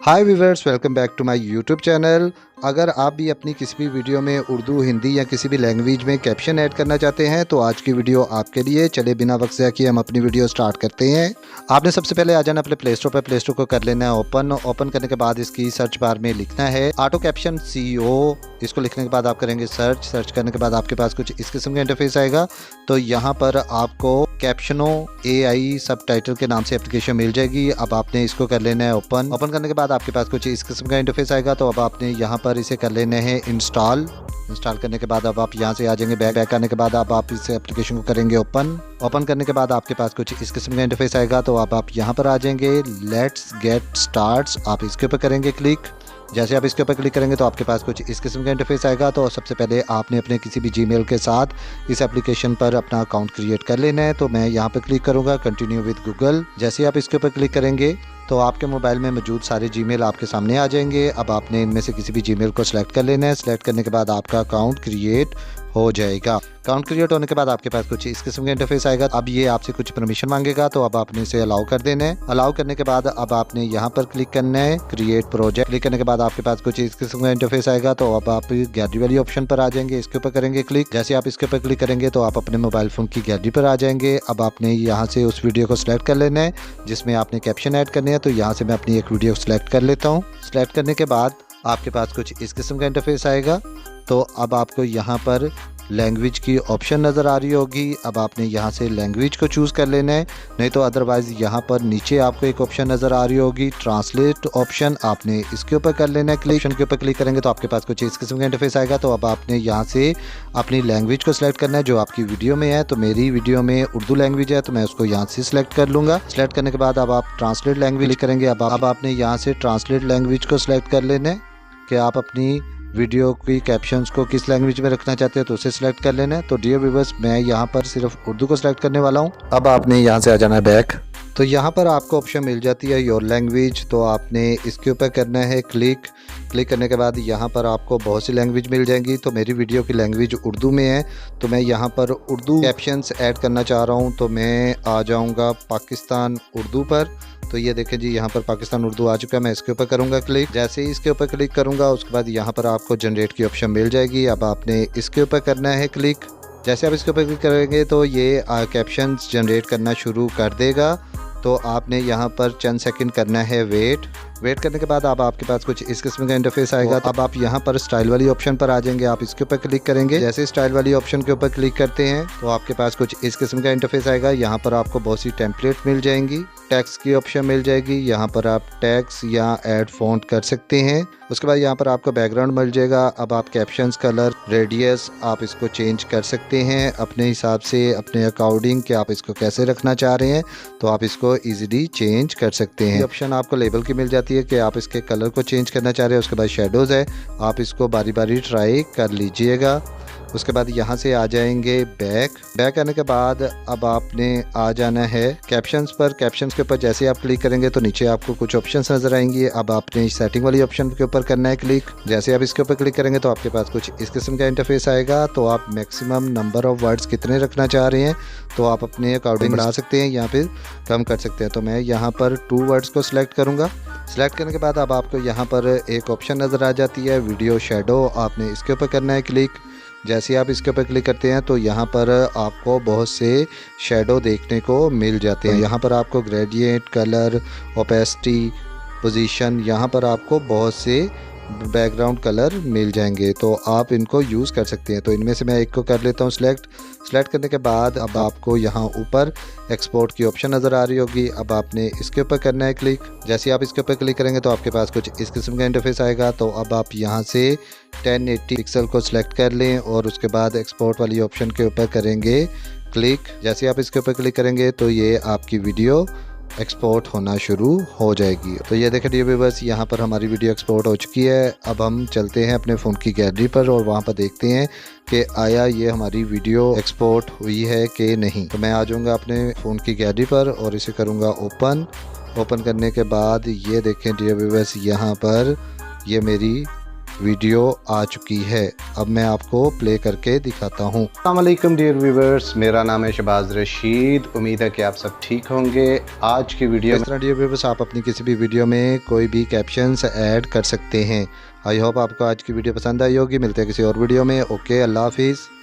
Hi viewers, welcome back to my YouTube channel. अगर आप भी अपनी किसी भी वीडियो में उर्दू, हिंदी या किसी भी लैंग्वेज में कैप्शन ऐड करना चाहते हैं तो आज की वीडियो आपके लिए। चले बिना वक्त ज़ाया किए हम अपनी वीडियो स्टार्ट करते हैं। आपने सबसे पहले आ जाना अपने प्ले स्टोर पर। प्ले स्टोर को कर लेना है ओपन करने के बाद इसकी सर्च बार में लिखना है ऑटो कैप्शन CO। इसको लिखने के बाद आप करेंगे सर्च करने के बाद आपके पास कुछ इस किस्म का इंटरफेस आएगा। तो यहाँ पर आपको कैप्शनो AI सबटाइटल के नाम से एप्लीकेशन मिल जाएगी। अब आपने इसको कर लेना है ओपन करने के बाद आपके पास कुछ इस किस्म का इंटरफेस आएगा। तो अब आपने यहाँ पर इसे कर लेना है इंस्टॉल करने के बाद अब आप यहाँ से आ जाएंगे। बैक आने के बाद अब आप इस एप्लीकेशन को करेंगे ओपन करने के बाद आपके पास कुछ इस किस्म का इंटरफेस आएगा। तो अब आप यहाँ पर आ जाएंगे लेट्स गेट स्टार्ट्स, आप इसके ऊपर करेंगे क्लिक। जैसे आप इसके ऊपर क्लिक करेंगे तो आपके पास कुछ इस किस्म का इंटरफेस आएगा। तो सबसे पहले आपने अपने किसी भी जीमेल के साथ इस एप्लीकेशन पर अपना अकाउंट क्रिएट कर लेना है। तो मैं यहाँ पर क्लिक करूँगा कंटिन्यू विद गूगल। जैसे आप इसके ऊपर क्लिक करेंगे तो आपके मोबाइल में मौजूद सारे जीमेल आपके सामने आ जाएंगे। अब आपने इनमें से किसी भी जीमेल को सिलेक्ट कर लेना है। सिलेक्ट करने के बाद आपका अकाउंट क्रिएट हो जाएगा। अकाउंट क्रिएट होने के बाद आपके पास कुछ इस किस्म का इंटरफेस आएगा। अब ये आपसे कुछ परमिशन मांगेगा तो अब आपने इसे अलाउ कर देना है। अलाउ करने के बाद अब आपने यहाँ पर क्लिक करना है क्रिएट प्रोजेक्ट। क्लिक करने के बाद आपके पास कुछ इस किस्म का इंटरफेस आएगा। तो अब आप गैलरी वाली ऑप्शन पर आ जाएंगे, इसके ऊपर करेंगे क्लिक। जैसे आप इसके ऊपर क्लिक करेंगे तो आप अपने मोबाइल फोन की गैलरी पर आ जाएंगे। अब आपने यहाँ से उस वीडियो को सिलेक्ट कर लेना है जिसमें आपने कैप्शन ऐड करने हैं। तो यहाँ से मैं अपनी एक वीडियो सिलेक्ट कर लेता हूँ। सिलेक्ट करने के बाद आपके पास कुछ इस किस्म का इंटरफेस आएगा। तो अब आपको यहाँ पर लैंग्वेज की ऑप्शन नज़र आ रही होगी। अब आपने यहाँ से लैंग्वेज को चूज़ कर लेना है, नहीं तो अदरवाइज़ यहाँ पर नीचे आपको एक ऑप्शन नज़र आ रही होगी ट्रांसलेट ऑप्शन, आपने इसके ऊपर कर लेना है क्लिक। ऑप्शन के ऊपर क्लिक करेंगे तो आपके पास कुछ इस किस्म का इंटरफेस आएगा। तो अब आपने यहाँ से अपनी लैंग्वेज को सिलेक्ट करना है जो आपकी वीडियो में है। तो मेरी वीडियो में उर्दू लैंग्वेज है तो मैं उसको यहाँ से सिलेक्ट कर लूँगा। सिलेक्ट करने के बाद अब आप ट्रांसलेट लैंग्वेज करेंगे। अब आपने यहाँ से ट्रांसलेट लैंग्वेज को सिलेक्ट कर लेना है कि आप अपनी वीडियो की कैप्शंस को किस लैंग्वेज में रखना चाहते हैं तो उसे सिलेक्ट कर लेना है। तो डियर व्यूअर्स, मैं यहाँ पर सिर्फ उर्दू को सिलेक्ट करने वाला हूँ। अब आपने यहाँ से आ जाना है बैक। तो यहाँ पर आपको ऑप्शन मिल जाती है योर लैंग्वेज। तो आपने इसके ऊपर करना है क्लिक। क्लिक करने के बाद यहाँ पर आपको बहुत सी लैंग्वेज मिल जाएंगी। तो मेरी वीडियो की लैंग्वेज उर्दू में है तो मैं यहाँ पर उर्दू कैप्शंस ऐड करना चाह रहा हूँ। तो मैं आ जाऊँगा पाकिस्तान उर्दू पर। तो ये देखें जी, यहाँ पर पाकिस्तान उर्दू आ चुका है। मैं इसके ऊपर करूँगा क्लिक। जैसे ही इसके ऊपर क्लिक करूँगा उसके बाद यहाँ पर आपको जनरेट की ऑप्शन मिल जाएगी। अब आपने इसके ऊपर करना है क्लिक। जैसे आप इसके ऊपर क्लिक करेंगे तो ये कैप्शंस जनरेट करना शुरू कर देगा। तो आपने यहाँ पर चंद सेकंड करना है वेट करने के बाद अब आपके पास कुछ इस किस्म का इंटरफेस आएगा। अब आप यहाँ पर स्टाइल वाली ऑप्शन पर आ जाएंगे, आप इसके ऊपर क्लिक करेंगे। जैसे स्टाइल वाली ऑप्शन के ऊपर क्लिक करते हैं तो आपके पास कुछ इस किस्म का इंटरफेस आएगा। यहाँ पर आपको बहुत सी टेम्पलेट मिल जाएंगी, टेक्स्ट की ऑप्शन मिल जाएगी। यहाँ पर आप टेक्स्ट या ऐड फॉन्ट कर सकते हैं। उसके बाद यहाँ पर आपको बैकग्राउंड मिल जाएगा। अब आप कैप्शंस, कलर, रेडियस आप इसको चेंज कर सकते हैं अपने हिसाब से, अपने अकॉर्डिंग कि आप इसको कैसे रखना चाह रहे हैं। तो आप इसको इजीली चेंज कर सकते हैं। ऑप्शन आपको लेबल की मिल जाती है कि आप इसके कलर को चेंज करना चाह रहे हैं। उसके बाद शेडोज़ है, आप इसको बारी बारी ट्राई कर लीजिएगा। उसके बाद यहाँ से आ जाएंगे बैक आने के बाद अब आपने आ जाना है कैप्शंस पर। कैप्शंस के ऊपर जैसे आप क्लिक करेंगे तो नीचे आपको कुछ ऑप्शंस नजर आएंगी। अब आपने सेटिंग वाली ऑप्शन के ऊपर करना है क्लिक। जैसे आप इसके ऊपर क्लिक करेंगे तो आपके पास कुछ इस किस्म का इंटरफेस आएगा। तो आप मैक्सिमम नंबर ऑफ वर्ड्स कितने रखना चाह रहे हैं तो आप अपने अकॉर्डिंग बढ़ा सकते हैं या फिर कम कर सकते हैं। तो मैं यहाँ पर 2 वर्ड्स को सिलेक्ट करूँगा। सिलेक्ट करने के बाद अब आपको यहाँ पर एक ऑप्शन नज़र आ जाती है वीडियो शेडो, आपने इसके ऊपर करना है क्लिक। जैसे आप इसके ऊपर क्लिक करते हैं तो यहाँ पर आपको बहुत से शेडो देखने को मिल जाते हैं। यहाँ पर आपको ग्रेडियंट, कलर, ओपेसिटी, पोजीशन, यहाँ पर आपको बहुत से बैकग्राउंड कलर मिल जाएंगे। तो आप इनको यूज़ कर सकते हैं। तो इनमें से मैं एक को कर लेता हूँ सिलेक्ट करने के बाद अब आपको यहाँ ऊपर एक्सपोर्ट की ऑप्शन नज़र आ रही होगी। अब आपने इसके ऊपर करना है क्लिक। जैसे आप इसके ऊपर क्लिक करेंगे तो आपके पास कुछ इस किस्म का इंटरफेस आएगा। तो अब आप यहाँ से 1080 पिक्सल को सिलेक्ट कर लें और उसके बाद एक्सपोर्ट वाली ऑप्शन के ऊपर करेंगे क्लिक। जैसे आप इसके ऊपर क्लिक करेंगे तो ये आपकी वीडियो एक्सपोर्ट होना शुरू हो जाएगी। तो ये देखें डियर व्यूअर्स, यहाँ पर हमारी वीडियो एक्सपोर्ट हो चुकी है। अब हम चलते हैं अपने फ़ोन की गैलरी पर और वहाँ पर देखते हैं कि आया ये हमारी वीडियो एक्सपोर्ट हुई है कि नहीं। तो मैं आ जाऊँगा अपने फ़ोन की गैलरी पर और इसे करूँगा ओपन करने के बाद ये देखें डियर व्यूअर्स, यहाँ पर ये मेरी वीडियो आ चुकी है। अब मैं आपको प्ले करके दिखाता हूँ। अस्सलाम वालेकुम डियर व्यूवर्स, मेरा नाम है शहबाज रशीद। उम्मीद है कि आप सब ठीक होंगे। आज की वीडियो इस तरह डियर व्यूवर्स आप अपनी किसी भी वीडियो में कोई भी कैप्शंस ऐड कर सकते हैं। आई होप आपको आज की वीडियो पसंद आई होगी। मिलते हैं किसी और वीडियो में। ओके, अल्लाह हाफिज़।